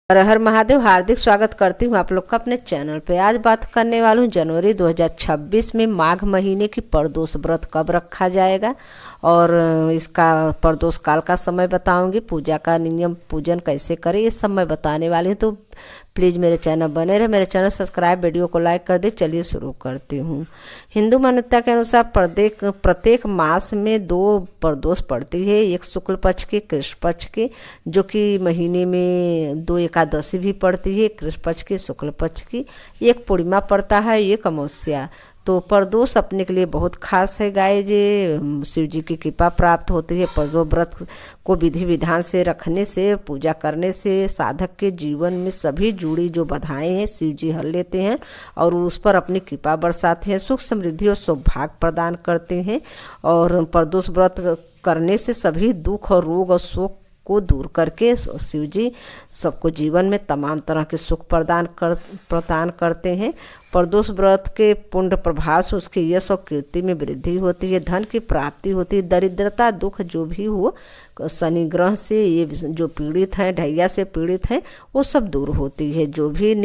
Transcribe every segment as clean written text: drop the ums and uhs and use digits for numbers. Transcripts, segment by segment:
हर हर महादेव। हार्दिक स्वागत करती हूँ आप लोग का अपने चैनल पे। आज बात करने वाली हूँ जनवरी 2026 में माघ महीने की प्रदोष व्रत कब रखा जाएगा और इसका प्रदोष काल का समय बताऊंगी। पूजा का नियम, पूजन कैसे करें, ये सब मैं बताने वाली हूँ। तो प्लीज़ मेरे चैनल बने रहे, मेरे चैनल सब्सक्राइब, वीडियो को लाइक कर दे। चलिए शुरू करती हूँ। हिंदू मान्यता के अनुसार प्रत्येक मास में 2 प्रदोष पड़ती है, एक शुक्ल पक्ष के, कृष्ण पक्ष के, जो कि महीने में 2 एकादशी भी पड़ती है, कृष्ण पक्ष की, शुक्ल पक्ष की, एक पूर्णिमा पड़ता है, एक अमावस्या। तो प्रदोष अपने के लिए बहुत खास है गाय जी। शिव जी की कृपा प्राप्त होती है। प्रदोष व्रत को विधि विधान से रखने से, पूजा करने से साधक के जीवन में सभी जुड़ी जो बाधाएं हैं शिव जी हल लेते हैं और उस पर अपनी कृपा बरसाते हैं, सुख समृद्धि और सौभाग्य प्रदान करते हैं। और प्रदोष व्रत करने से सभी दुख और रोग और शोक को दूर करके शिव जी सबको जीवन में तमाम तरह के सुख प्रदान करते हैं। प्रदोष व्रत के पुण्य प्रभाव से उसके यश और कीर्ति में वृद्धि होती है, धन की प्राप्ति होती है, दरिद्रता दुख जो भी हो, शनि ग्रह से ये जो पीड़ित हैं, ढैया से पीड़ित हैं, वो सब दूर होती है। जो भी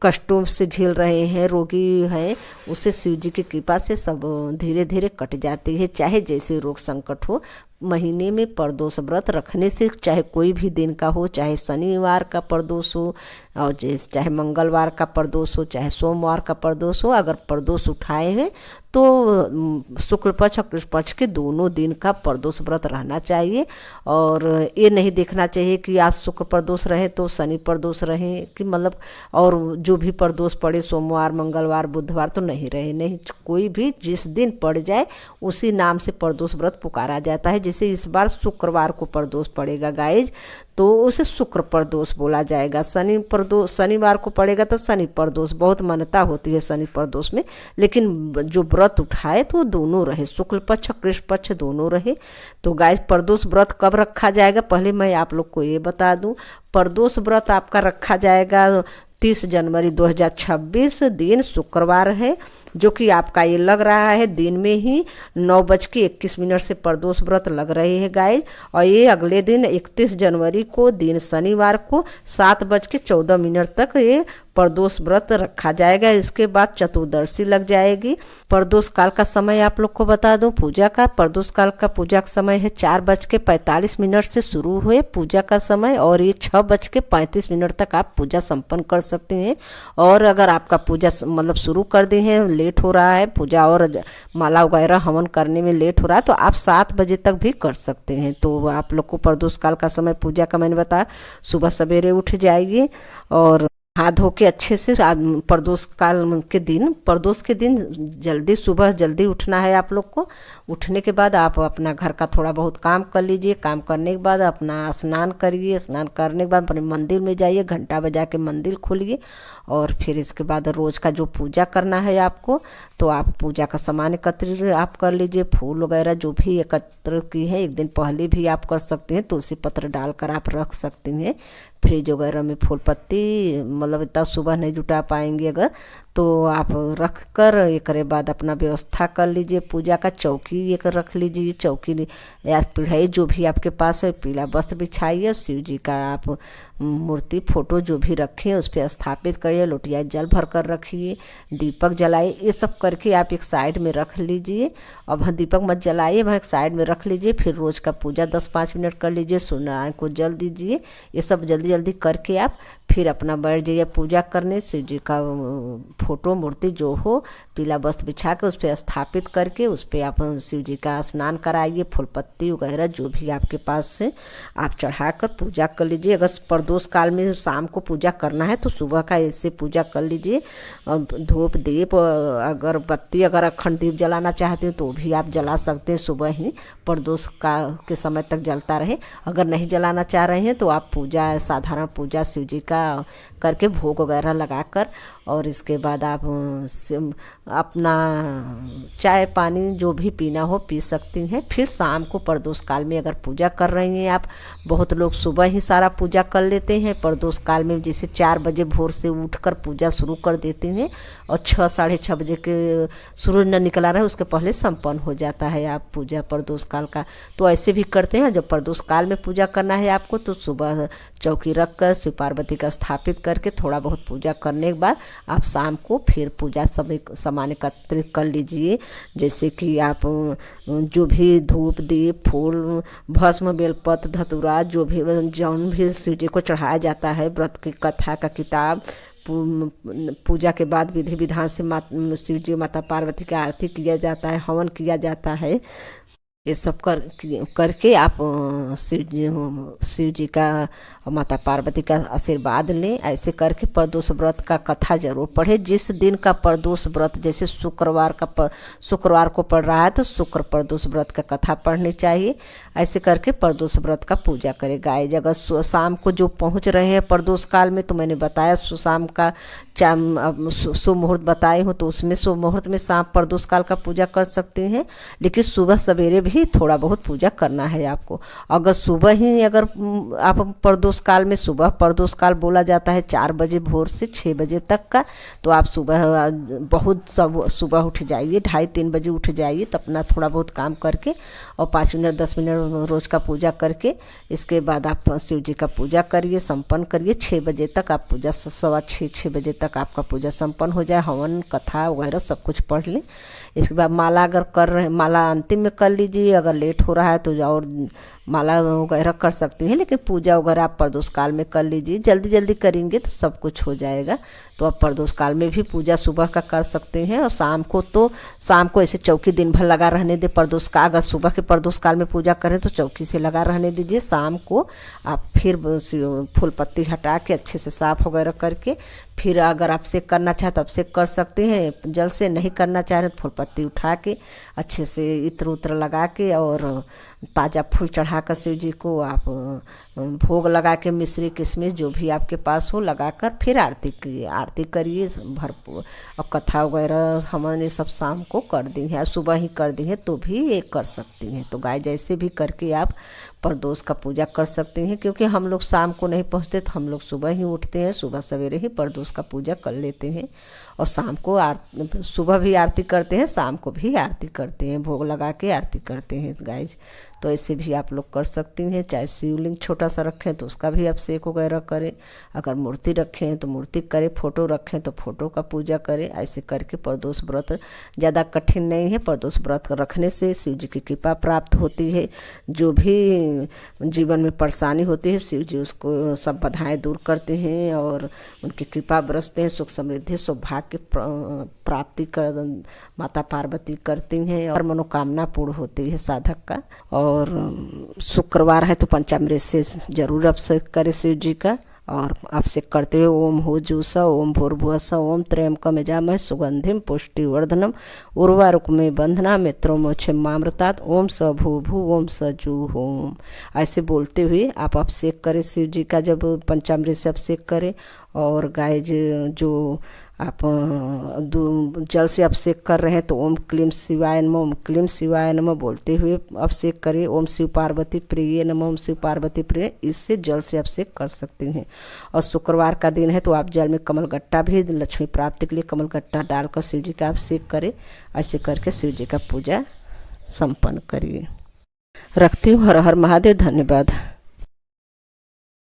कष्टों से झेल रहे हैं, रोगी हैं, उसे शिव जी की कृपा से सब धीरे धीरे कट जाती है। चाहे जैसे रोग संकट हो, महीने में प्रदोष व्रत रखने से, चाहे कोई भी दिन का हो, चाहे शनिवार का प्रदोष हो और चाहे मंगलवार का प्रदोष हो, चाहे सोमवार का प्रदोष हो, अगर प्रदोष उठाए हैं तो शुक्ल पक्ष और कृष्ण पक्ष के दोनों दिन का प्रदोष व्रत रहना चाहिए। और ये नहीं देखना चाहिए कि आज शुक्र प्रदोष रहे तो शनि प्रदोष रहे, कि मतलब और जो भी प्रदोष पड़े सोमवार, मंगलवार, बुधवार तो नहीं रहे। नहीं, कोई भी जिस दिन पड़ जाए उसी नाम से प्रदोष व्रत पुकारा जाता है। जैसे इस बार शुक्रवार को प्रदोष पड़ेगा गाइज, तो उसे शुक्र प्रदोष बोला जाएगा। शनिवार को पड़ेगा तो शनि प्रदोष, बहुत मान्यता होती है शनि प्रदोष में। लेकिन जो व्रत उठाए तो दोनों रहे, शुक्ल पक्ष कृष्ण पक्ष दोनों रहे। तो गाइस, प्रदोष व्रत कब रखा जाएगा, पहले मैं आप लोग को ये बता दूं। प्रदोष व्रत आपका रखा जाएगा 30 जनवरी 2026, दिन शुक्रवार है, जो कि आपका ये लग रहा है दिन में ही 9:21 से प्रदोष व्रत लग रहे हैं गाइस। और ये अगले दिन 31 जनवरी को दिन शनिवार को 7:14 तक ये प्रदोष व्रत रखा जाएगा। इसके बाद चतुर्दशी लग जाएगी। प्रदोष काल का समय आप लोग को बता दूं। पूजा का प्रदोष काल का पूजा का समय है 4:45 से शुरू हुए पूजा का समय, और ये 6:35 तक आप पूजा संपन्न कर सकते हैं। और अगर आपका पूजा मतलब शुरू कर दी है, लेट हो रहा है पूजा और माला वगैरह हवन करने में लेट हो रहा है, तो आप 7 बजे तक भी कर सकते हैं। तो आप लोग को प्रदोष काल का समय पूजा का मैंने बताया, सुबह सवेरे उठ जाइए और हाथ धो के अच्छे से प्रदोष के दिन जल्दी, सुबह जल्दी उठना है आप लोग को। उठने के बाद आप अपना घर का थोड़ा बहुत काम कर लीजिए। काम करने के बाद अपना स्नान करिए। स्नान करने के बाद अपने मंदिर में जाइए, घंटा बजा के मंदिर खोलिए। और फिर इसके बाद रोज़ का जो पूजा करना है आपको, तो आप पूजा का सामान एकत्र आप कर लीजिए। फूल वगैरह जो भी एकत्र की है, एक दिन पहले भी आप कर सकते हैं। तुलसी पत्र डालकर आप रख सकते हैं। फ्रिज वगैरह में फूल पत्ती, मतलब इतना सुबह नहीं जुटा पाएंगे अगर, तो आप रख कर एक बाद अपना व्यवस्था कर लीजिए। पूजा का चौकी एक रख लीजिए, चौकी या पीढ़ाई जो भी आपके पास है, पीला वस्त्र बिछाइए। शिव जी का आप मूर्ति, फोटो जो भी रखें उस पर स्थापित करिए। लोटिया जल भर कर रखिए, दीपक जलाइए। ये सब करके आप एक साइड में रख लीजिए। अब दीपक मत जलाइए, वहाँ एक साइड में रख लीजिए। फिर रोज़ का पूजा 10-5 मिनट कर लीजिए, सूर्यनारायण को जल दीजिए। ये सब जल्दी जल्दी करके आप फिर अपना बैठ जाइए पूजा करने। शिव जी का फोटो, मूर्ति जो हो, पीला वस्त्र बिछा के उस पर स्थापित करके उस पर आप शिव जी का स्नान कराइए। फूल पत्ती वगैरह जो भी आपके पास है आप चढ़ाकर पूजा कर लीजिए। अगर प्रदोष काल में शाम को पूजा करना है तो सुबह का ऐसे पूजा कर लीजिए। धूप दीप, अगर बत्ती, अगर अखंड दीप जलाना चाहते हो तो भी आप जला सकते हैं। सुबह ही प्रदोष काल के समय तक जलता रहे। अगर नहीं जलाना चाह रहे हैं तो आप पूजा, साधारण पूजा शिव जी का करके भोग वगैरह लगाकर और इसके बाद आप अपना चाय पानी जो भी पीना हो पी सकती हैं। फिर शाम को प्रदोष काल में अगर पूजा कर रही हैं आप, बहुत लोग सुबह ही सारा पूजा कर लेते हैं। प्रदोष काल में जैसे 4 बजे भोर से उठकर पूजा शुरू कर देते हैं और 6 साढ़े 6 बजे के सूरज न निकला रहे उसके पहले संपन्न हो जाता है आप पूजा प्रदोष काल का। तो ऐसे भी करते हैं। जब प्रदोष काल में पूजा करना है आपको तो सुबह चौकी रख कर शिव पार्वती का स्थापित करके थोड़ा बहुत पूजा करने के बाद आप शाम को फिर पूजा सामान एकत्रित कर लीजिए। जैसे कि आप जो भी धूप दीप फूल भस्म बेलपत्र धतूरा जो भी शिव जी को चढ़ाया जाता है, व्रत की कथा का किताब, पूजा के बाद विधि विधान से शिव जी माता पार्वती की आरती किया जाता है, हवन किया जाता है। ये सब करके आप शिव जी का और माता पार्वती का आशीर्वाद लें। ऐसे करके प्रदोष व्रत का कथा जरूर पढ़ें। जिस दिन का प्रदोष व्रत, जैसे शुक्रवार को पढ़ रहा है तो शुक्र प्रदोष व्रत का कथा पढ़नी चाहिए। ऐसे करके प्रदोष व्रत का पूजा करें। गाय अगर शाम को जो पहुंच रहे हैं प्रदोष काल में, तो मैंने बताया शाम का शुभ मुहूर्त बताई हूँ, तो उसमें शुभ मुहूर्त में शाम प्रदोष काल का पूजा कर सकते हैं। लेकिन सुबह सवेरे भी थोड़ा बहुत पूजा करना है आपको। अगर सुबह ही अगर आप प्रदोष काल में, सुबह प्रदोष काल बोला जाता है 4 बजे भोर से 6 बजे तक का, तो आप सुबह उठ जाइए, 2:30-3 बजे उठ जाइए, तो अपना थोड़ा बहुत काम करके और 5 मिनट 10 मिनट रोज का पूजा करके इसके बाद आप शिव जी का पूजा करिए, संपन्न करिए। 6 बजे तक आप पूजा 6:15-6 बजे तक आपका पूजा संपन्न हो जाए। हवन कथा वगैरह सब कुछ पढ़ लें। इसके बाद माला अगर कर रहे हैं, माला अंतिम में कर लीजिए। अगर लेट हो रहा है तो और माला वगैरह कर सकती हैं, लेकिन पूजा वगैरह आप प्रदोष काल में कर लीजिए। जल्दी जल्दी करेंगे तो सब कुछ हो जाएगा। तो आप प्रदोष काल में भी पूजा सुबह का कर सकते हैं। और शाम को ऐसे चौकी दिन भर लगा रहने दे प्रदोष का। अगर सुबह के प्रदोष काल में पूजा करें तो चौकी से लगा रहने दीजिए। शाम को आप फिर फूल पत्ती हटा के अच्छे से साफ वगैरह करके फिर अगर आप सेक करना चाहे तो आप सेक कर सकते हैं। जल से नहीं करना चाह रहे तो फूल पत्ती उठा के अच्छे से इत्र उत्र लगा के और ताज़ा फूल चढ़ा कर शिव जी को आप भोग लगा के मिश्री किशमिश जो भी आपके पास हो लगाकर फिर आरती करिए भरपूर। और कथा वगैरह हमने सब शाम को कर दी है, सुबह ही कर दी है तो भी ये कर सकती हैं। तो गाय जैसे भी करके आप प्रदोष का पूजा कर सकते हैं। क्योंकि हम लोग शाम को नहीं पहुँचते तो हम लोग सुबह ही उठते हैं, सुबह सवेरे ही प्रदोष का पूजा कर लेते हैं। और शाम को सुबह भी आरती करते हैं, शाम को भी आरती करते हैं, भोग लगा के आरती करते हैं गाइज। तो ऐसे भी आप लोग कर सकती हैं। चाहे शिवलिंग छोटा सा रखें तो उसका भी आप सेक वगैरह करें। अगर मूर्ति रखें तो मूर्ति करें, फोटो रखें तो फोटो का पूजा करें। ऐसे करके प्रदोष व्रत ज़्यादा कठिन नहीं है। प्रदोष व्रत रखने से शिव जी की कृपा प्राप्त होती है। जो भी जीवन में परेशानी होती है शिव जी उसको सब बाधाएं दूर करते हैं और उनकी कृपा बरसते हैं। सुख समृद्धि सौभाग्य प्राप्ति कर माता पार्वती करती हैं और मनोकामना पूर्ण होती है साधक का। और शुक्रवार है तो पंचामृत से जरूर अभिषेक करें शिव जी का। और अभिषेक करते हुए ओम हो जूस ओम भूर्भुवस्सुः ओम त्र्यंबकम यजामहे सुगंधिम पुष्टिवर्धनम उर्वारुकमे बंधना मित्रोमोक्षमामृतात् ओम स भूभु ओम स जूः ओम। ऐसे बोलते हुए आप अभिषेक करें शिव जी का। जब पंचामृत से अभिषेक करें और गाय जो आप जल से अभिषेक कर रहे हैं तो ओम क्लीम शिवाय नमः, ओम क्लीम शिवाय नमः बोलते हुए अभिषेक करें। ओम शिव पार्वती प्रिय नमः, ओम शिव पार्वती प्रिय, इससे जल से अभिषेक कर सकते हैं। और शुक्रवार का दिन है तो आप जल में कमल गट्टा भी लक्ष्मी प्राप्ति के लिए कमल गट्टा डालकर शिव जी का अभिषेक करें। ऐसे करके शिव जी का पूजा संपन्न करिए। रखती हूँ। हर हर महादेव। धन्यवाद।